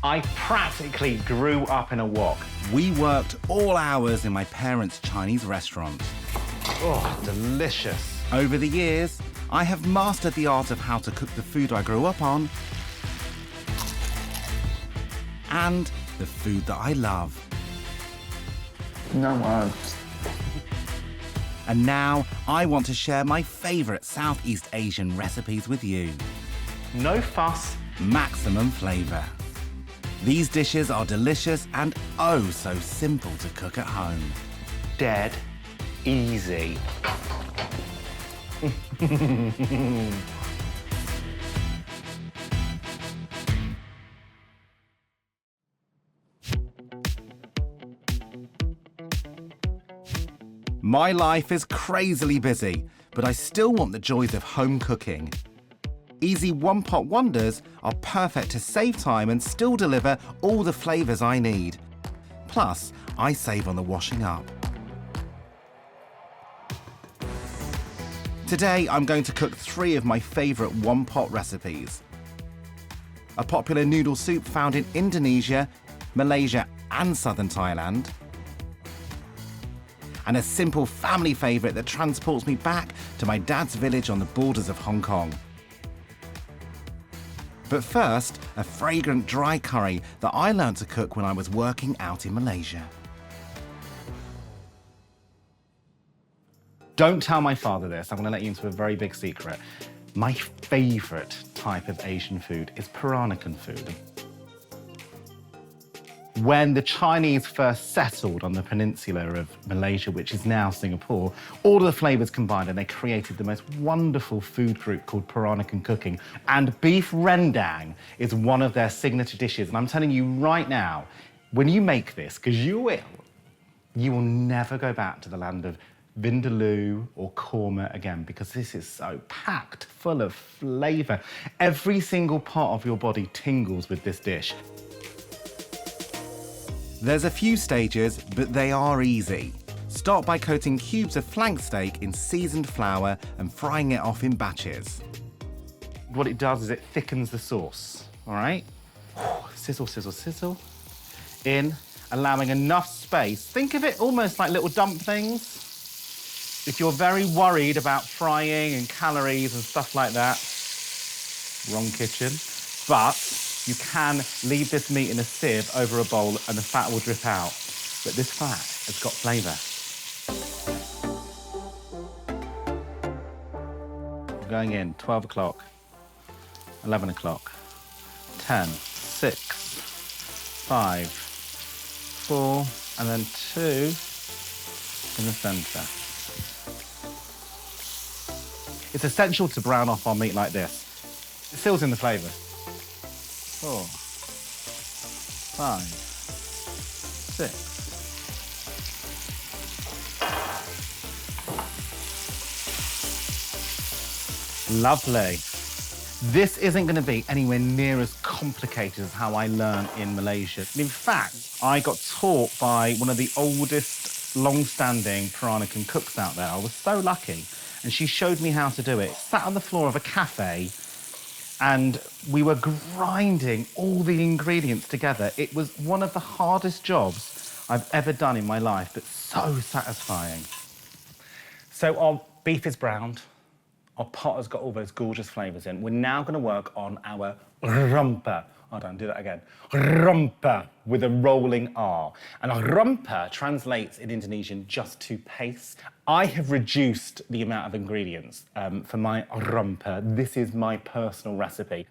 I practically grew up in a wok. We worked all hours in my parents' Chinese restaurant. Oh, delicious. Over the years, I have mastered the art of how to cook the food I grew up on and the food that I love. No words. And now I want to share my favourite Southeast Asian recipes with you. No fuss. Maximum flavour. These dishes are delicious and oh so simple to cook at home. Dead easy. My life is crazily busy, but I still want the joys of home cooking. Easy one-pot wonders are perfect to save time and still deliver all the flavours I need. Plus, I save on the washing up. Today, I'm going to cook 3 of my favourite one-pot recipes. A popular noodle soup found in Indonesia, Malaysia and southern Thailand. And a simple family favourite that transports me back to my dad's village on the borders of Hong Kong. But first, a fragrant dry curry that I learned to cook when I was working out in Malaysia. Don't tell my father this. I'm going to let you into a very big secret. My favourite type of Asian food is Peranakan food. When the Chinese first settled on the peninsula of Malaysia, which is now Singapore, all of the flavours combined and they created the most wonderful food group called Peranakan cooking. And beef rendang is one of their signature dishes. And I'm telling you right now, when you make this, because you will never go back to the land of Vindaloo or korma again, because this is so packed full of flavour. Every single part of your body tingles with this dish. There's a few stages, but they are easy. Start by coating cubes of flank steak in seasoned flour and frying it off in batches. What it does is it thickens the sauce, all right? Sizzle, sizzle, sizzle. In, allowing enough space. Think of it almost like little dumplings. If you're very worried about frying and calories and stuff like that, wrong kitchen. But you can leave this meat in a sieve over a bowl and the fat will drip out. But this fat has got flavour. We're going in 12 o'clock, 11 o'clock, 10, 6, 5, 4, and then 2 in the centre. It's essential to brown off our meat like this. It seals in the flavour. 4, 5, 6. Lovely. This isn't going to be anywhere near as complicated as how I learned in Malaysia. In fact, I got taught by one of the oldest, long-standing Peranakan cooks out there. I was so lucky. And she showed me how to do it. Sat on the floor of a cafe and we were grinding all the ingredients together. It was one of the hardest jobs I've ever done in my life, but so satisfying. So our beef is browned. Our pot has got all those gorgeous flavours in. We're now going to work on our rumper. Hold on, do that again. Rumper with a rolling R. And a rumper translates in Indonesian just to paste. I have reduced the amount of ingredients for my rumper. This is my personal recipe.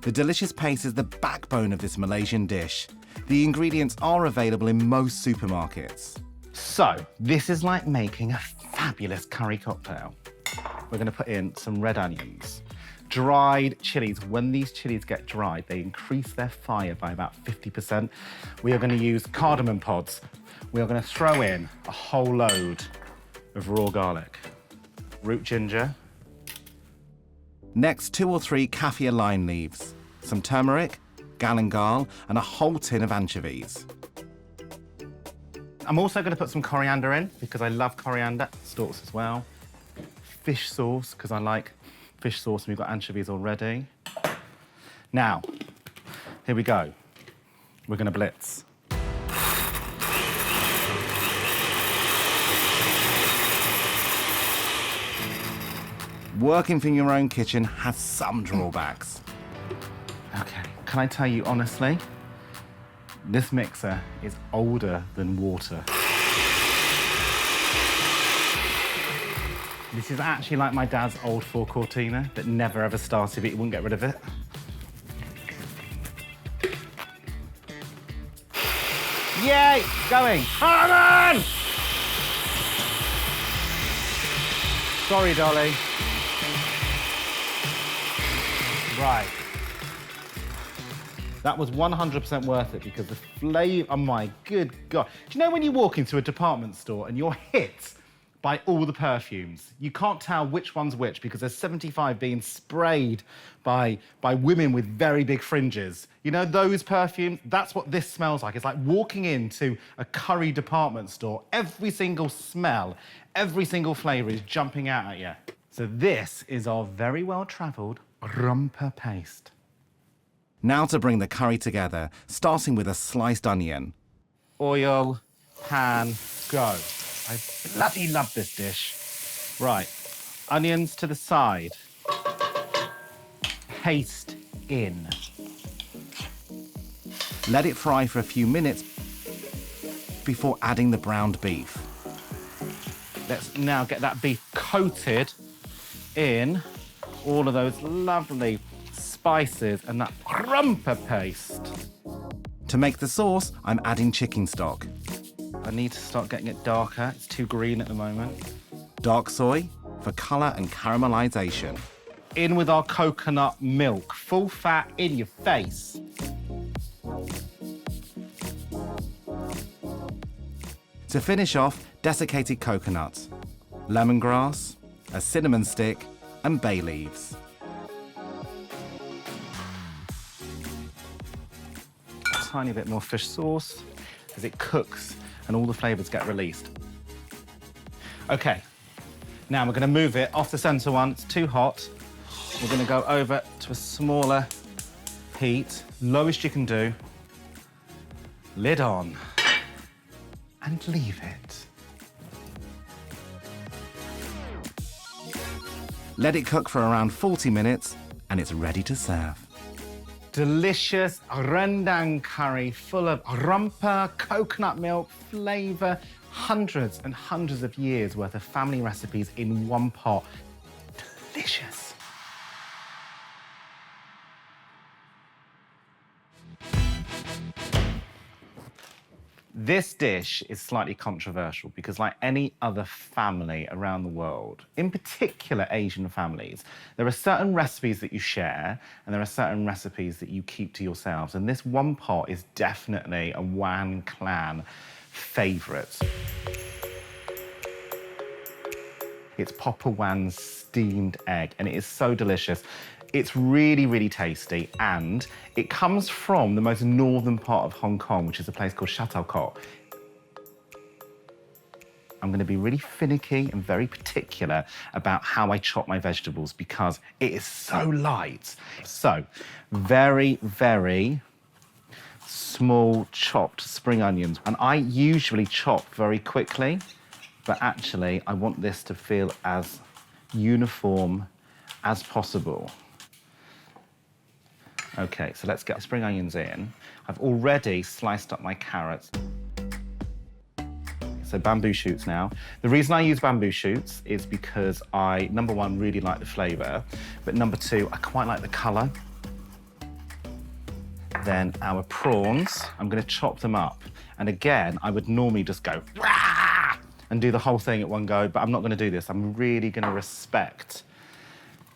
The delicious paste is the backbone of this Malaysian dish. The ingredients are available in most supermarkets. So, this is like making a fabulous curry cocktail. We're going to put in some red onions. Dried chilies. When these chilies get dried, they increase their fire by about 50%. We are going to use cardamom pods. We are going to throw in a whole load of raw garlic. Root ginger. Next, 2 or 3 kaffir lime leaves, some turmeric, galangal, and a whole tin of anchovies. I'm also going to put some coriander in because I love coriander. Stalks as well. Fish sauce, because I like fish sauce and we've got anchovies already. Now, here we go. We're gonna blitz. Working from your own kitchen has some drawbacks. Okay, can I tell you honestly, this mixer is older than water. This is actually like my dad's old 4 Cortina that never ever started, but he wouldn't get rid of it. Yay, going. Come on! Sorry, Dolly. Right. That was 100% worth it because the flavour, oh my good God. Do you know when you walk into a department store and you're hit by all the perfumes? You can't tell which one's which because there's 75 being sprayed by women with very big fringes. You know those perfumes? That's what this smells like. It's like walking into a curry department store. Every single smell, every single flavour is jumping out at you. So this is our very well-travelled Rumper paste. Now to bring the curry together, starting with a sliced onion. Oil, pan, go. I bloody love this dish. Right, onions to the side. Paste in. Let it fry for a few minutes before adding the browned beef. Let's now get that beef coated in all of those lovely spices and that Rumper paste. To make the sauce, I'm adding chicken stock. I need to start getting it darker. It's too green at the moment. Dark soy for colour and caramelisation. In with our coconut milk. Full fat in your face. To finish off, desiccated coconut, lemongrass, a cinnamon stick, and bay leaves. A tiny bit more fish sauce as it cooks and all the flavours get released. Okay, now we're going to move it off the centre one. It's too hot. We're going to go over to a smaller heat, lowest you can do. Lid on and leave it. Let it cook for around 40 minutes and it's ready to serve. Delicious Rendang curry full of Rumper, coconut milk, flavour, hundreds and hundreds of years worth of family recipes in one pot. Delicious. This dish is slightly controversial because, like any other family around the world, in particular Asian families, there are certain recipes that you share and there are certain recipes that you keep to yourselves. And this one pot is definitely a Wan clan favourite. It's Papa Wan's steamed egg, and it is so delicious. It's really, really tasty, and it comes from the most northern part of Hong Kong, which is a place called Chateaucourt. I'm going to be really finicky and very particular about how I chop my vegetables because it is so light. So, very, very small chopped spring onions. And I usually chop very quickly, but actually I want this to feel as uniform as possible. Okay, so let's get the spring onions in. I've already sliced up my carrots. So bamboo shoots now. The reason I use bamboo shoots is because I, number one, really like the flavour, but number two, I quite like the colour. Then our prawns, I'm gonna chop them up. And again, I would normally just go, Rah! And do the whole thing at one go, but I'm not gonna do this. I'm really gonna respect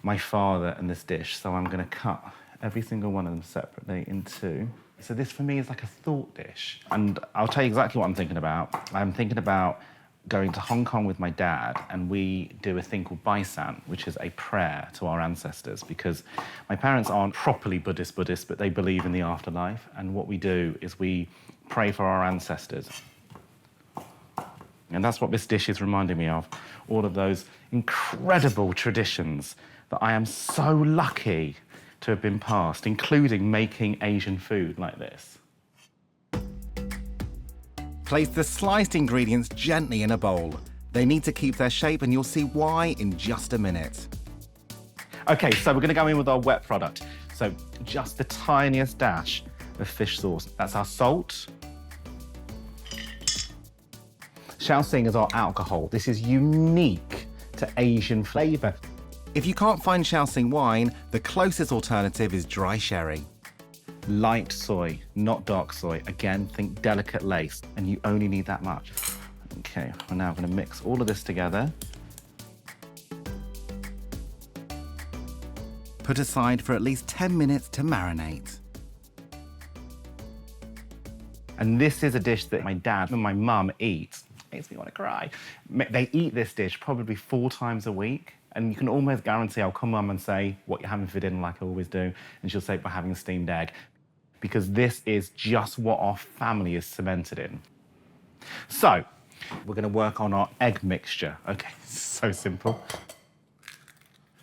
my father and this dish, so I'm gonna cut every single one of them separately in two. So this for me is like a thought dish. And I'll tell you exactly what I'm thinking about. I'm thinking about going to Hong Kong with my dad, and we do a thing called Baisan, which is a prayer to our ancestors, because my parents aren't properly Buddhist, but they believe in the afterlife. And what we do is we pray for our ancestors. And that's what this dish is reminding me of. All of those incredible traditions that I am so lucky to have been passed, including making Asian food like this. Place the sliced ingredients gently in a bowl. They need to keep their shape, and you'll see why in just a minute. Okay, so we're gonna go in with our wet product. So just the tiniest dash of fish sauce. That's our salt. Shaoxing is our alcohol. This is unique to Asian flavour. If you can't find Shaoxing wine, the closest alternative is dry sherry. Light soy, not dark soy. Again, think delicate lace, and you only need that much. Okay, we're now gonna mix all of this together. Put aside for at least 10 minutes to marinate. And this is a dish that my dad and my mum eat. Makes me want to cry. They eat this dish probably 4 times a week. And you can almost guarantee I'll come mum and say, what you're having for dinner, like I always do. And she'll say, we're having a steamed egg. Because this is just what our family is cemented in. So, we're gonna work on our egg mixture. Okay, so simple.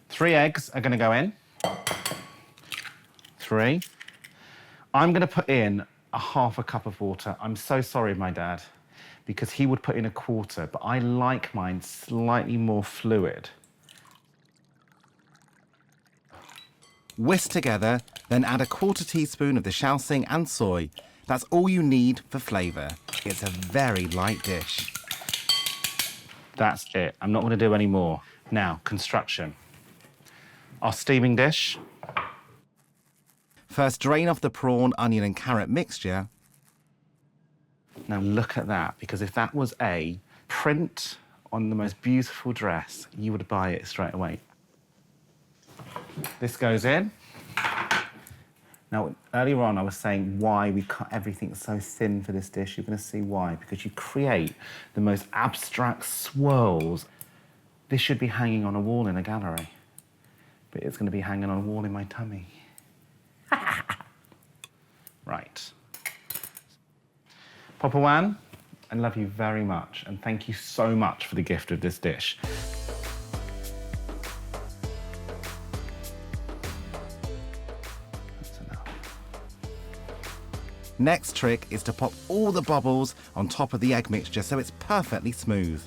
3 eggs are gonna go in. 3. I'm gonna put in a half a cup of water. I'm so sorry, my dad, because he would put in a quarter, but I like mine slightly more fluid. Whisk together, then add a 1/4 teaspoon of the Shaoxing and soy. That's all you need for flavour. It's a very light dish. That's it. I'm not gonna do any more. Now, construction. Our steaming dish. First, drain off the prawn, onion and carrot mixture. Now look at that, because if that was a print on the most beautiful dress, you would buy it straight away. This goes in. Now, earlier on, I was saying why we cut everything so thin for this dish. You're gonna see why, because you create the most abstract swirls. This should be hanging on a wall in a gallery, but it's gonna be hanging on a wall in my tummy. Right. Papa Wan, I love you very much, and thank you so much for the gift of this dish. That's enough. Next trick is to pop all the bubbles on top of the egg mixture so it's perfectly smooth.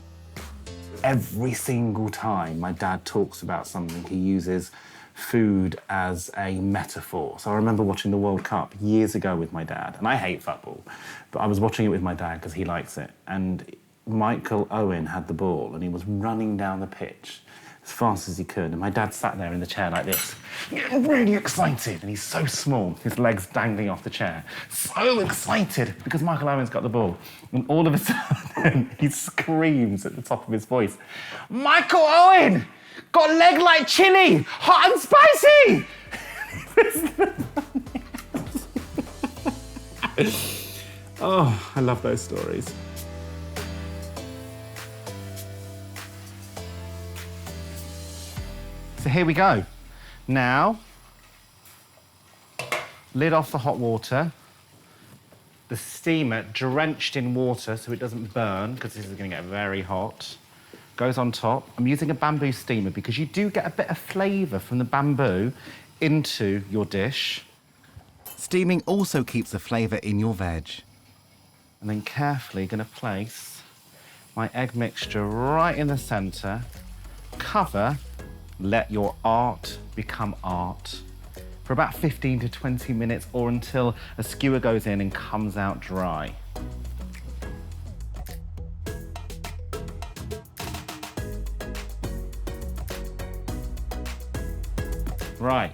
Every single time my dad talks about something, he uses food as a metaphor. So I remember watching the World Cup years ago with my dad, and I hate football, but I was watching it with my dad because he likes it. And Michael Owen had the ball and he was running down the pitch as fast as he could. And my dad sat there in the chair like this, getting really excited. And he's so small, his legs dangling off the chair. So excited because Michael Owen's got the ball. And all of a sudden, he screams at the top of his voice, Michael Owen! Got a leg like chili, hot and spicy! Oh, I love those stories. So here we go. Now, lid off the hot water. The steamer drenched in water so it doesn't burn, because this is gonna get very hot. Goes on top. I'm using a bamboo steamer because you do get a bit of flavour from the bamboo into your dish. Steaming also keeps the flavour in your veg. And then carefully gonna place my egg mixture right in the centre. Cover, let your art become art for about 15 to 20 minutes or until a skewer goes in and comes out dry. Right.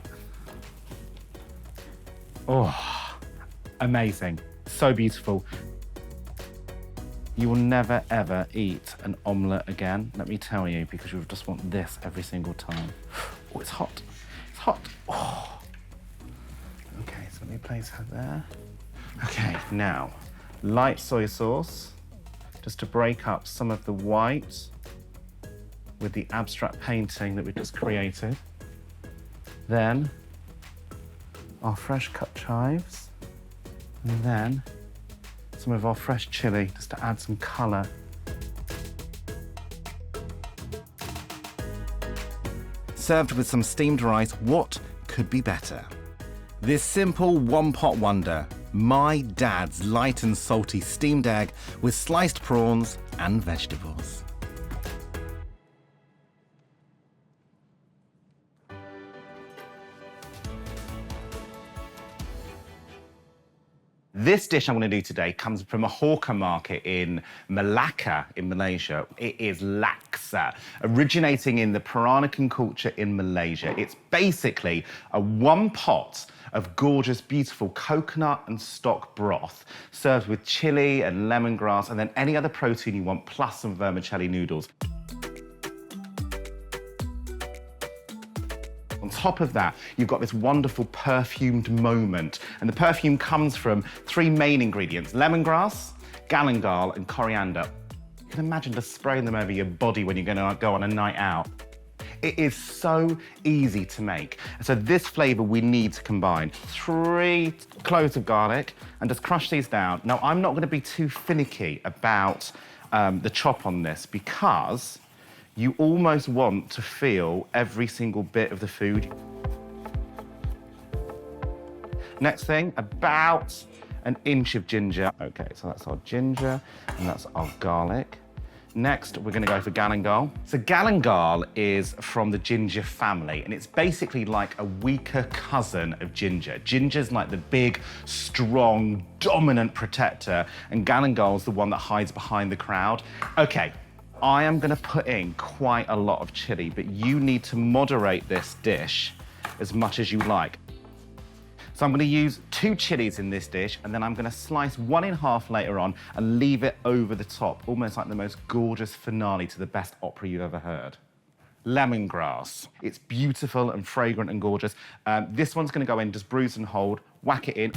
Oh, amazing. So beautiful. You will never, ever eat an omelette again, let me tell you, because you'll just want this every single time. Oh, it's hot. It's hot. Oh. Okay, so let me place her there. Okay, now, light soy sauce, just to break up some of the white with the abstract painting that we just created. Then our fresh cut chives, and then some of our fresh chili just to add some colour. Served with some steamed rice, what could be better? This simple one-pot wonder, My dad's light and salty steamed egg with sliced prawns and vegetables. This dish I'm going to do today comes from a hawker market in Malacca in Malaysia. It is laksa, originating in the Peranakan culture in Malaysia. It's basically a one pot of gorgeous, beautiful coconut and stock broth, served with chili and lemongrass, and then any other protein you want, plus some vermicelli noodles. On top of that, you've got this wonderful perfumed moment. And the perfume comes from three main ingredients: lemongrass, galangal, and coriander. You can imagine just spraying them over your body when you're going to go on a night out. It is so easy to make. So this flavor we need to combine. 3 cloves of garlic, and just crush these down. Now, I'm not going to be too finicky about the chop on this, because you almost want to feel every single bit of the food. Next thing, about an inch of ginger. Okay, so that's our ginger, and that's our garlic. Next, we're gonna go for galangal. So galangal is from the ginger family, and it's basically like a weaker cousin of ginger. Ginger's like the big, strong, dominant protector, and galangal's the one that hides behind the crowd. Okay, I am gonna put in quite a lot of chili, but you need to moderate this dish as much as you like. So I'm gonna use 2 chilies in this dish, and then I'm gonna slice 1 in half later on and leave it over the top, almost like the most gorgeous finale to the best opera you've ever heard. Lemongrass. It's beautiful and fragrant and gorgeous. This one's gonna go in, just bruise and hold, whack it in.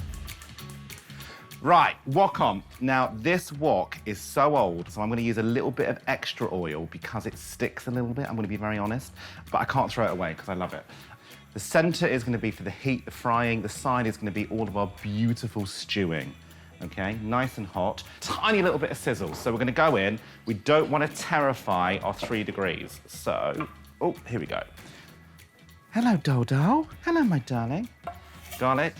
Right, wok on. Now, this wok is so old, so I'm gonna use a little bit of extra oil because it sticks a little bit, I'm gonna be very honest, but I can't throw it away because I love it. The center is gonna be for the heat, the frying. The side is gonna be all of our beautiful stewing, okay? Nice and hot. Tiny little bit of sizzle. So we're gonna go in. We don't wanna terrify our 3 degrees. So, oh, here we go. Hello, Dodo. Hello, my darling. Garlic,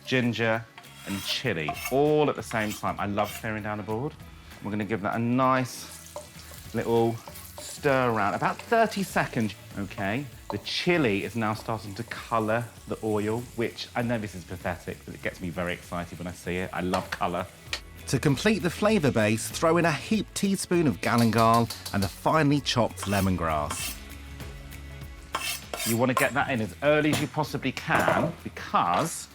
ginger, and chili, all at the same time. I love clearing down the board. We're gonna give that a nice little stir around, about 30 seconds, okay? The chili is now starting to color the oil, which I know this is pathetic, but it gets me very excited when I see it. I love color. To complete the flavor base, throw in a heaped teaspoon of galangal and the finely chopped lemongrass. You wanna get that in as early as you possibly can because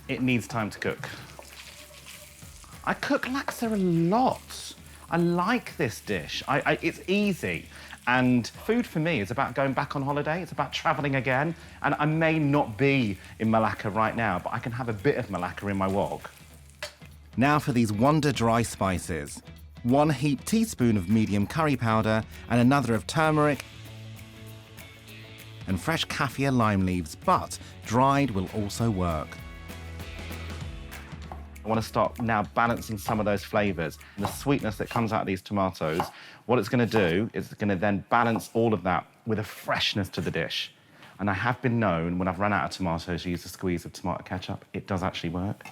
it needs time to cook. I cook laksa a lot. I like this dish. It's easy. And food for me is about going back on holiday. It's about traveling again. And I may not be in Malacca right now, but I can have a bit of Malacca in my wok. Now for these wonder dry spices. 1 heaped teaspoon of medium curry powder and another of turmeric and fresh kaffir lime leaves, but dried will also work. I want to start now balancing some of those flavors. The sweetness that comes out of these tomatoes, what it's going to do is it's going to then balance all of that with a freshness to the dish. And I have been known, when I've run out of tomatoes, to use a squeeze of tomato ketchup. It does actually work.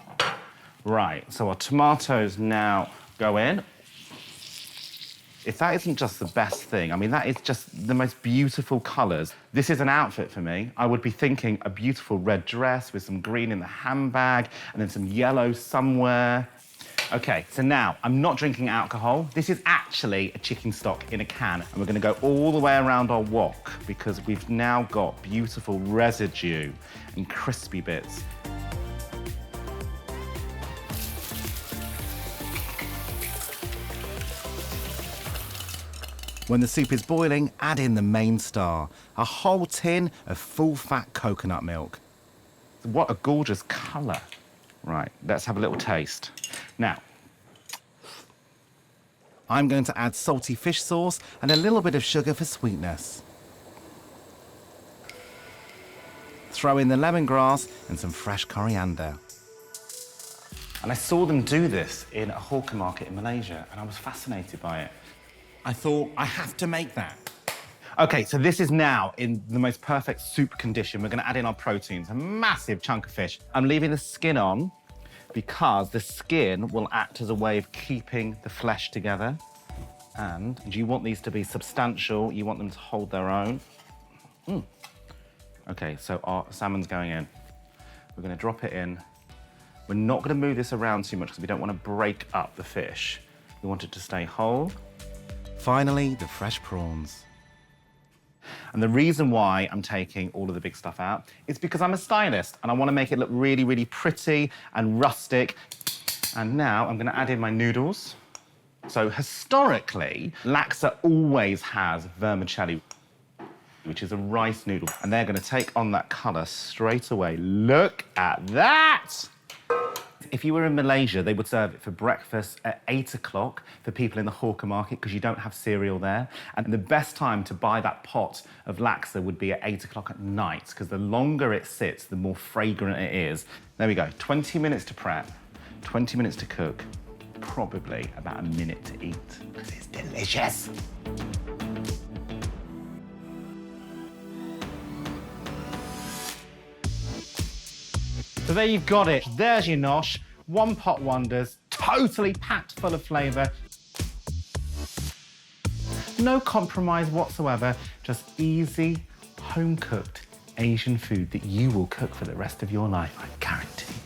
Right, so our tomatoes now go in. If that isn't just the best thing, I mean, that is just the most beautiful colors. This is an outfit for me. I would be thinking a beautiful red dress with some green in the handbag and then some yellow somewhere. Okay, so now I'm not drinking alcohol. This is actually a chicken stock in a can, and we're gonna go all the way around our wok because we've now got beautiful residue and crispy bits. When the soup is boiling, add in the main star, a whole tin of full-fat coconut milk. What a gorgeous color. Right, let's have a little taste. Now, I'm going to add salty fish sauce and a little bit of sugar for sweetness. Throw in the lemongrass and some fresh coriander. and I saw them do this in a hawker market in Malaysia, and I was fascinated by it. I thought, I have to make that. Okay, so this is now in the most perfect soup condition. We're gonna add in our proteins, a massive chunk of fish. I'm leaving the skin on because the skin will act as a way of keeping the flesh together. And you want these to be substantial. You want them to hold their own. Okay, so our salmon's going in. We're gonna drop it in. We're not gonna move this around too much because we don't want to break up the fish. We want it to stay whole. Finally, the fresh prawns. And the reason why I'm taking all of the big stuff out is because I'm a stylist and I want to make it look really, really pretty and rustic. And now I'm going to add in my noodles. So historically, laksa always has vermicelli, which is a rice noodle. And they're going to take on that colour straight away. Look at that! If you were in Malaysia, they would serve it for breakfast at 8 o'clock for people in the hawker market because you don't have cereal there. And the best time to buy that pot of laksa would be at 8 o'clock at night because the longer it sits, the more fragrant it is. There we go, 20 minutes to prep, 20 minutes to cook, probably about a minute to eat because it's delicious. So there you've got it. There's your nosh. One pot wonders, totally packed full of flavour. No compromise whatsoever, just easy, home-cooked Asian food that you will cook for the rest of your life, I guarantee.